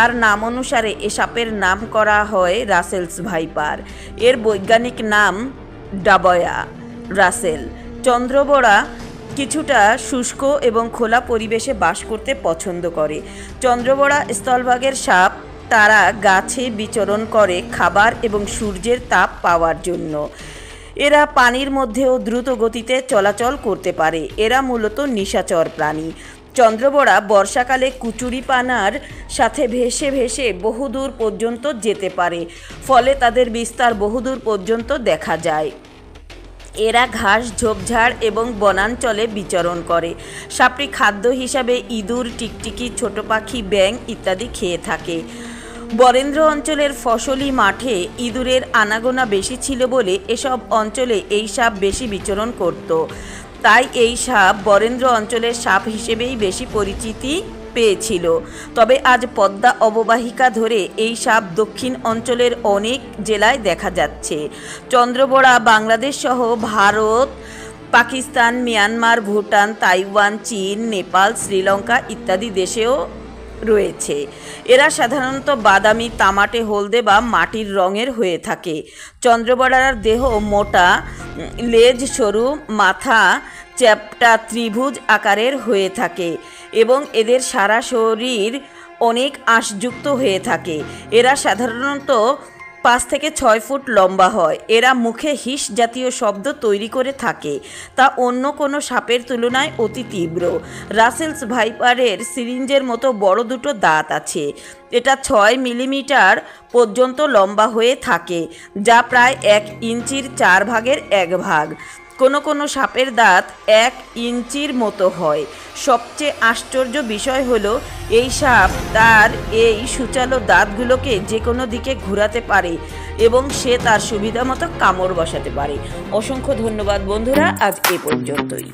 তার নাম অনুসারে এ সাপের নাম করা হয় রাসেলস ভাইপার। এর বৈজ্ঞানিক নাম ডাবয়া রাসেল। চন্দ্রবড়া কিছুটা শুষ্ক এবং খোলা পরিবেশে বাস করতে পছন্দ করে। চন্দ্রবড়া স্থলভাগের সাপ। তারা গাছে বিচরণ করে খাবার এবং সূর্যের তাপ পাওয়ার জন্য। এরা পানির মধ্যেও দ্রুত গতিতে চলাচল করতে পারে। এরা মূলত নিশাচর প্রাণী। চন্দ্রবড়া বর্ষাকালে কুচুরিপানার সাথে ভেসে ভেসে বহুদূর পর্যন্ত যেতে পারে, ফলে তাদের বিস্তার বহুদূর পর্যন্ত দেখা যায়। এরা ঘাস, ঝোপঝাড় এবং বনাঞ্চলে বিচরণ করে। সাপটি খাদ্য হিসাবে ইঁদুর, টিকটিকি, ছোট পাখি, ব্যাঙ ইত্যাদি খেয়ে থাকে। বরেন্দ্র অঞ্চলের ফসলি মাঠে ইঁদুরের আনাগোনা বেশি ছিল বলে এসব অঞ্চলে এই সাপ বেশি বিচরণ করত। তাই এই সাপ বরেন্দ্র অঞ্চলের সাপ হিসেবেই বেশি পরিচিতি পেয়েছিল। তবে আজ পদ্মা অববাহিকা ধরে এই সাপ দক্ষিণ অঞ্চলের অনেক জেলায় দেখা যাচ্ছে। চন্দ্রবড়া বাংলাদেশ সহ ভারত, পাকিস্তান, মিয়ানমার, ভুটান, তাইওয়ান, চীন, নেপাল, শ্রীলঙ্কা ইত্যাদি দেশেও রয়েছে। এরা সাধারণত বাদামি, তামাটে, হলদে বা মাটির রঙের হয়ে থাকে। চন্দ্রবড়ার দেহ মোটা, লেজ সরু, মাথা চ্যাপ্টা ত্রিভুজ আকারের হয়ে থাকে এবং এদের সারা শরীর অনেক আঁশযুক্ত হয়ে থাকে। এরা সাধারণত 5 থেকে 6 ফুট লম্বা হয়। এরা মুখে হিস জাতীয় শব্দ তৈরি করে থাকে, তা অন্য কোনো সাপের তুলনায় অতি তীব্র। রাসেলস ভাইপারের সিরিঞ্জের মতো বড় দুটো দাঁত আছে। এটা 6 মিলিমিটার পর্যন্ত লম্বা হয়ে থাকে, যা প্রায় 1 ইঞ্চির 4 ভাগের 1 ভাগ। কোনো কোনো সাপের দাঁত 1 ইঞ্চির মতো হয়। সবচেয়ে আশ্চর্য বিষয় হলো এই সাপ তার এই সূচালো দাঁতগুলোকে যে কোনো দিকে ঘোরাতে পারে এবং সে তার সুবিধা মতো কামড় বসাতে পারে। অসংখ্য ধন্যবাদ বন্ধুরা, আজ এ পর্যন্তই।